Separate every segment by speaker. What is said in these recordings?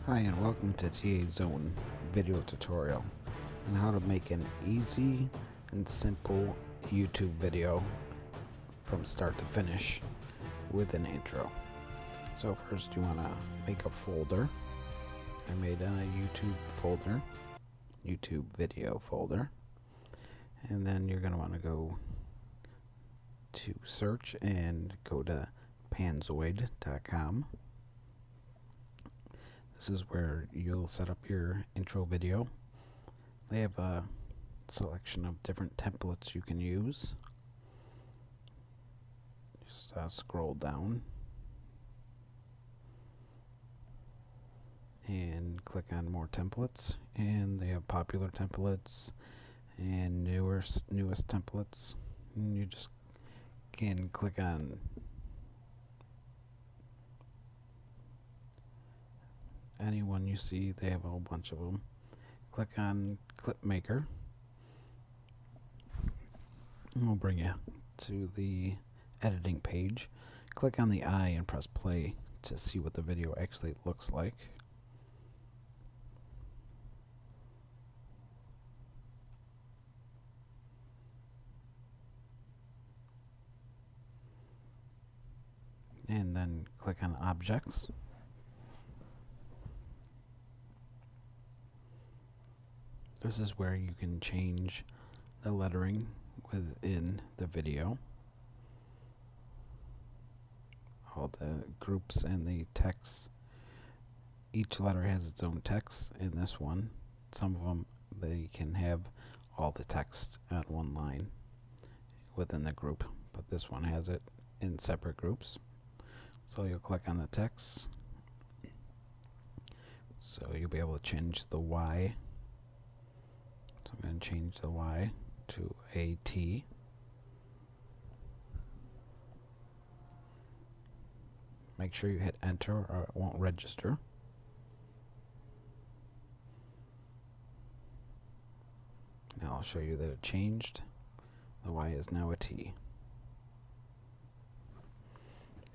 Speaker 1: Hi and welcome to TA Zone video tutorial on how to make an easy and simple YouTube video from start to finish with an intro. So first you want to make a folder. I made a YouTube folder, YouTube video folder, and then you're going to want to go to search and go to panzoid.com. This is where you'll set up your intro video. They have a selection of different templates you can use. Just scroll down and click on more templates, and they have popular templates and newest templates, and you just can click on any one you see. They have a whole bunch of them. Click on Clip Maker. And we'll bring you to the editing page. Click on the eye and press play to see what the video actually looks like. And then click on Objects. This is where you can change the lettering within the video. All the groups and the text. Each letter has its own text. In this one, some of them, they can have all the text on one line within the group, but this one has it in separate groups. So you'll click on the text. So you'll be able to change the Y. So I'm going to change the Y to a T. Make sure you hit enter or it won't register. Now I'll show you that it changed. The Y is now a T.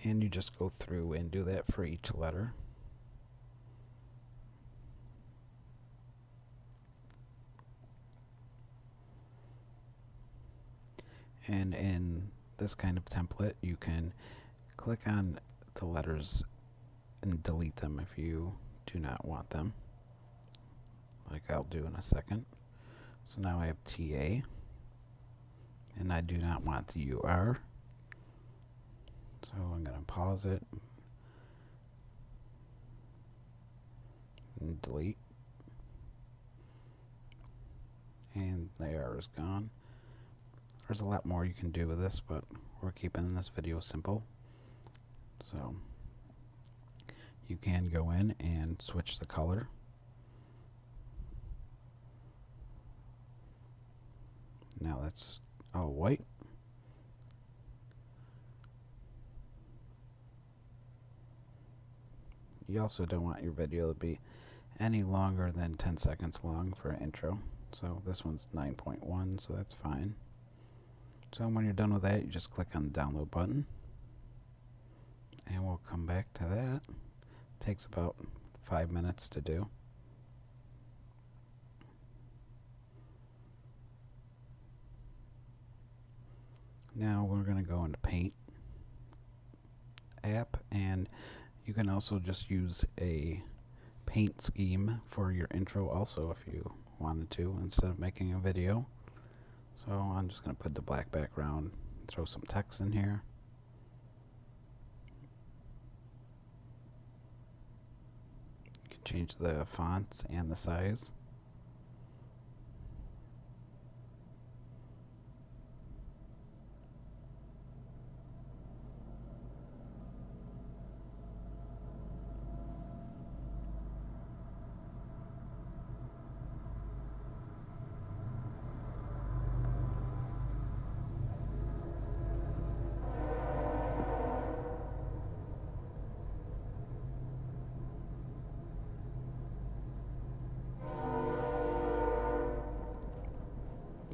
Speaker 1: And you just go through and do that for each letter. And in this kind of template, you can click on the letters and delete them if you do not want them, like I'll do in a second. So now I have TA, and I do not want the UR. So I'm going to pause it and delete. And the UR is gone. There's a lot more you can do with this, but we're keeping this video simple. So you can go in and switch the color. Now that's all white. You also don't want your video to be any longer than 10 seconds long for an intro. So this one's 9.1, so that's fine. So when you're done with that, you just click on the download button. And we'll come back to that. It takes about 5 minutes to do. Now we're going to go into Paint app, and you can also just use a paint scheme for your intro also if you wanted to, instead of making a video. So I'm just going to put the black background, throw some text in here. You can change the fonts and the size.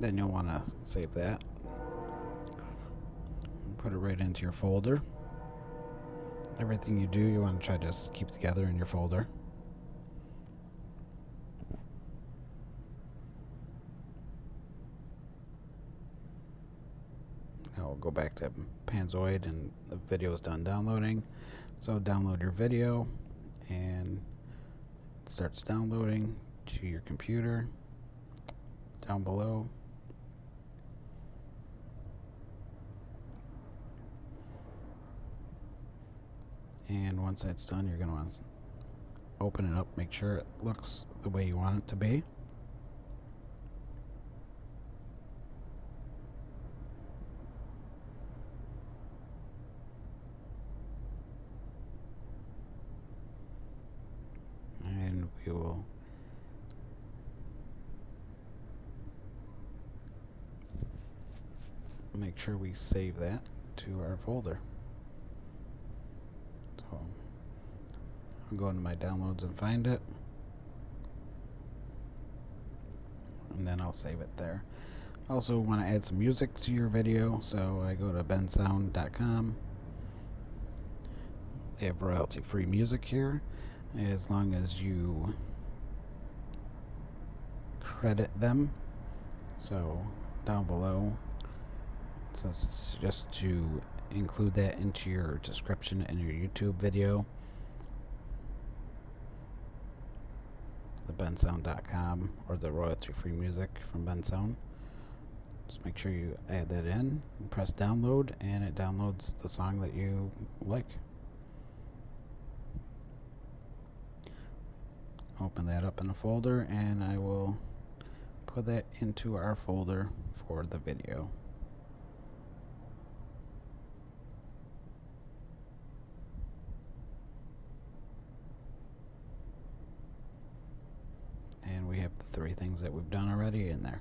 Speaker 1: Then you'll want to save that. Put it right into your folder. Everything you do, you want to try to just keep together in your folder. go back to Panzoid and the video is done downloading. So download your video, and it starts downloading to your computer down below. And once that's done, you're going to want to open it up, make sure it looks the way you want it to be. And we will make sure we save that to our folder. So I'll go into my downloads and find it, and then I'll save it there. Also want to add some music to your video, so I go to bensound.com. They have royalty-free music here, as long as you credit them. So down below it says just to include that into your description in your YouTube video. The bensound.com, or the royalty-free music from Bensound. Just make sure you add that in and press download, and it downloads the song that you like. Open that up in a folder, and I will put that into our folder for the video. And we have the 3 things that we've done already in there.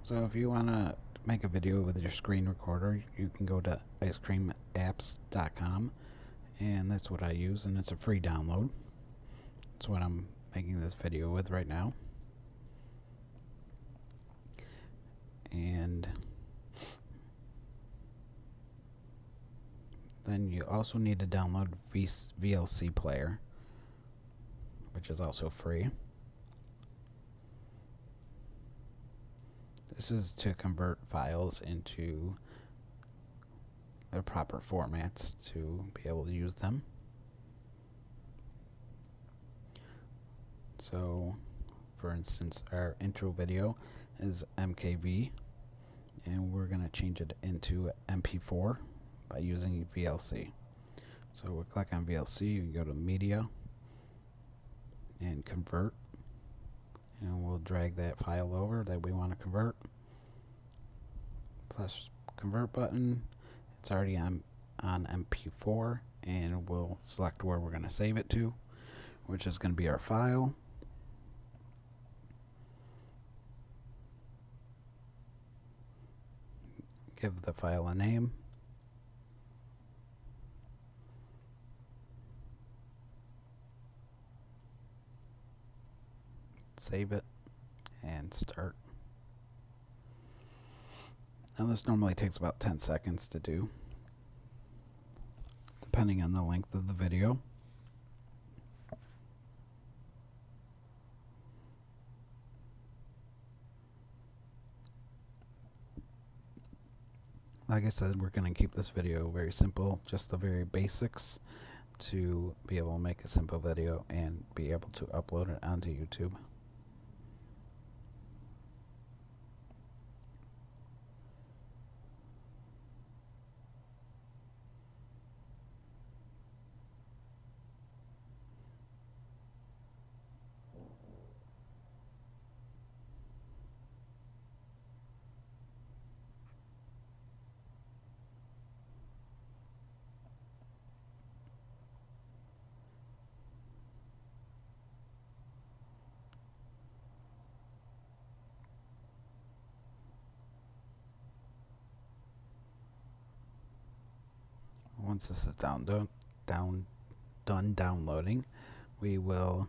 Speaker 1: So if you want to make a video with your screen recorder, you can go to icecreamapps.com, and that's what I use, and it's a free download. That's what I'm making this video with right now. And then you also need to download VLC Player, which is also free. This is to convert files into their proper formats to be able to use them. So, for instance, our intro video is MKV, and we're going to change it into MP4 by using VLC. So we'll click on VLC, you can go to Media and Convert, and we'll drag that file over that we want to convert. Press Convert button. It's already on MP4, and we'll select where we're going to save it to, which is going to be our file. Give the file a name. Save it and start. Now this normally takes about 10 seconds to do, depending on the length of the video. Like I said, we're going to keep this video very simple, just the very basics, to be able to make a simple video and be able to upload it onto YouTube. Once this is done downloading, we will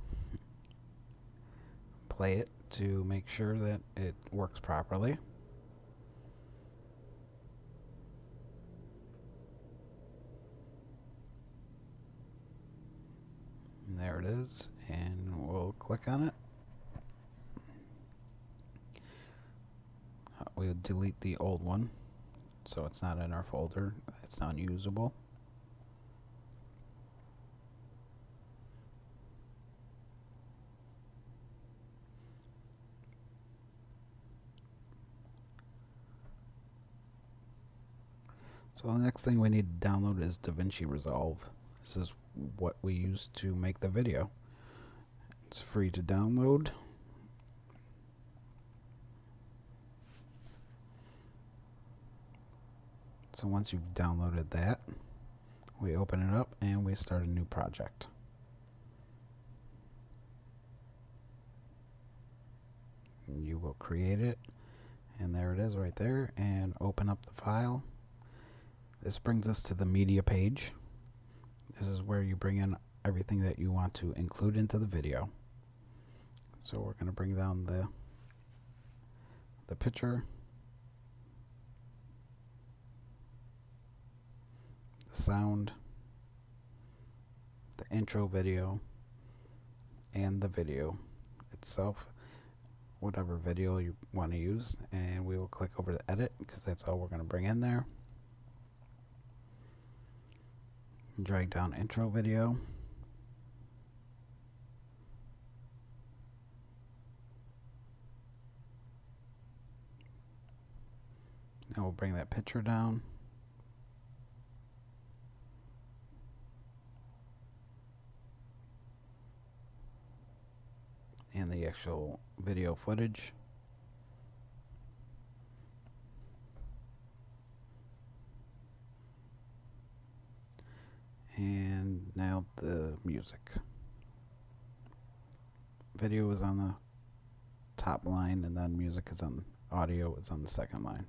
Speaker 1: play it to make sure that it works properly. And there it is, and click on it. We'll delete the old one so it's not in our folder. It's unusable. So the next thing we need to download is DaVinci Resolve. This is what we use to make the video. It's free to download. So once you've downloaded that, we open it up and we start a new project. And you will create it, and there it is right there, and open up the file. This brings us to the media page. This is where you bring in everything that you want to include into the video. So we're going to bring down the picture, the sound, the intro video, and the video itself, whatever video you want to use, and we will click over to edit because that's all we're going to bring in there. Drag down intro video. Now we'll bring that picture down. And the actual video footage. And now the music. Video is on the top line, and then music is on, audio is on the second line.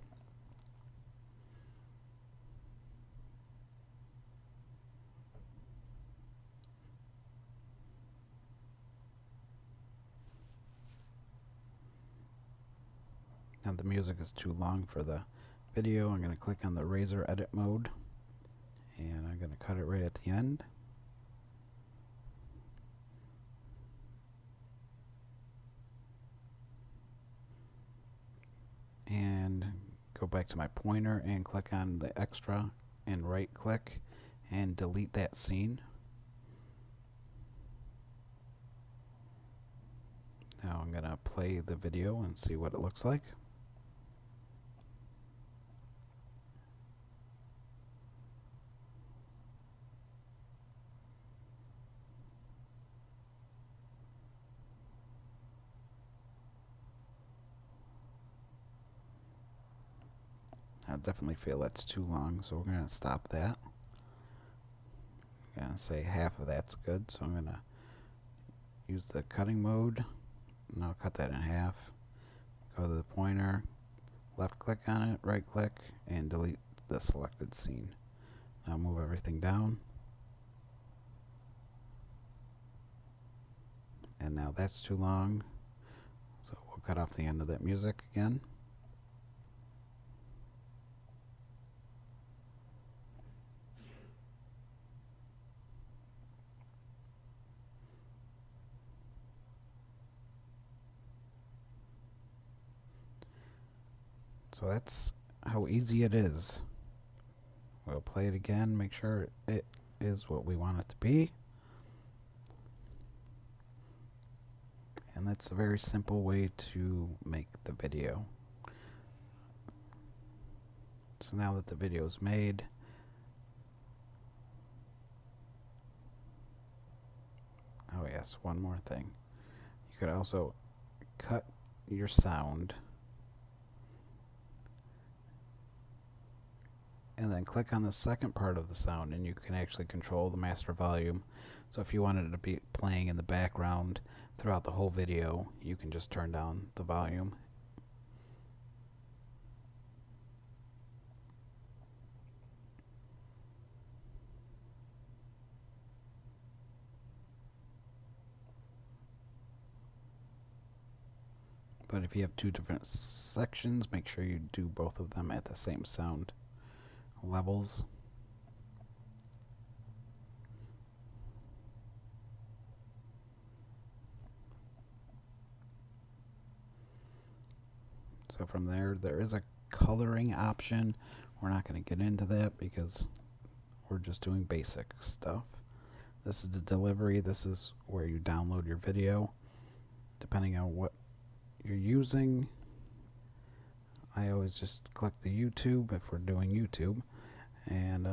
Speaker 1: Now the music is too long for the video. I'm going to click on the razor edit mode, and I'm going to cut it right at the end. And go back to my pointer and click on the extra and right click and delete that scene. Now I'm going to play the video and see what it looks like. I definitely feel that's too long, so we're going to stop that. I'm going to say half of that's good, so I'm going to use the cutting mode, and I'll cut that in half. Go to the pointer, left click on it, right click, and delete the selected scene. Now move everything down. And now that's too long, so we'll cut off the end of that music again. So that's how easy it is. We'll play it again, make sure it is what we want it to be. And that's a very simple way to make the video. So now that the video is made, oh yes, one more thing. You could also cut your sound and then click on the second part of the sound, and you can actually control the master volume. So if you wanted it to be playing in the background throughout the whole video, you can just turn down the volume. But if you have two different sections, make sure you do both of them at the same sound levels. So from there is a coloring option. We're not going to get into that because we're just doing basic stuff. This is the delivery. This is where you download your video. Depending on what you're using, I always just click the YouTube if we're doing YouTube, and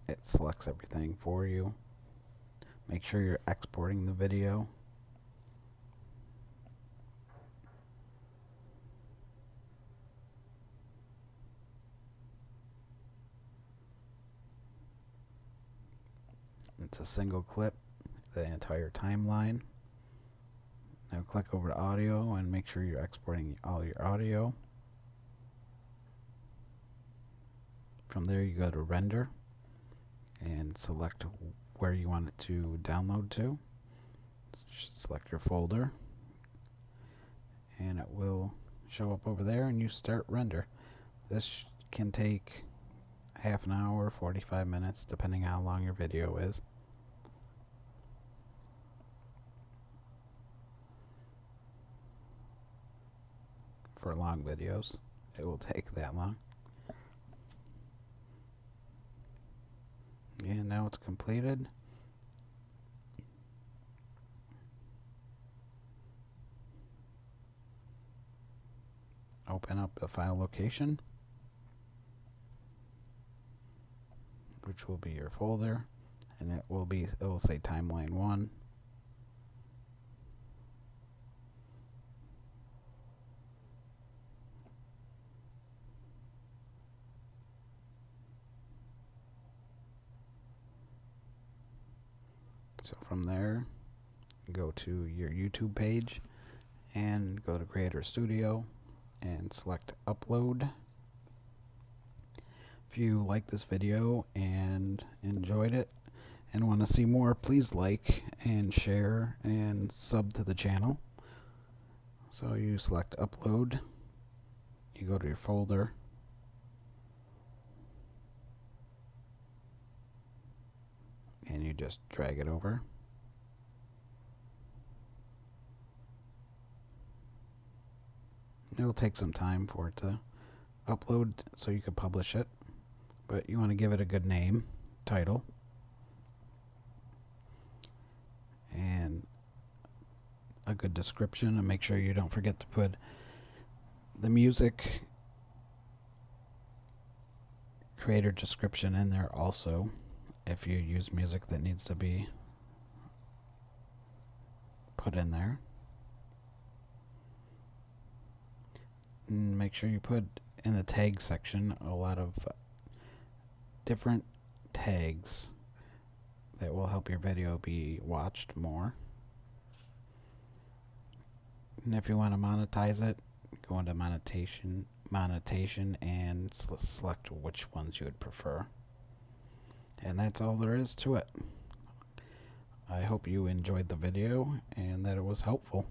Speaker 1: it selects everything for you. Make sure you're exporting the video. It's a single clip, the entire timeline. Now click over to audio and make sure you're exporting all your audio. From there you go to render and select where you want it to download to. Select your folder and it will show up over there and you start render. This can take half an hour, 45 minutes, depending on how long your video is. For long videos, it will take that long. And now it's completed. Open up the file location, which will be your folder, and it will say timeline 1. So from there, go to your YouTube page and go to Creator Studio and select Upload. If you like this video and enjoyed it and want to see more, please like and share and sub to the channel. So you select Upload, you go to your folder, and you just drag it over. It'll take some time for it to upload so you can publish it, but you want to give it a good name, title, and a good description, and make sure you don't forget to put the music creator description in there also if you use music that needs to be put in there. And make sure you put in the tag section a lot of different tags that will help your video be watched more. And if you want to monetize it, go into monetization and select which ones you would prefer. And that's all there is to it. I hope you enjoyed the video and that it was helpful.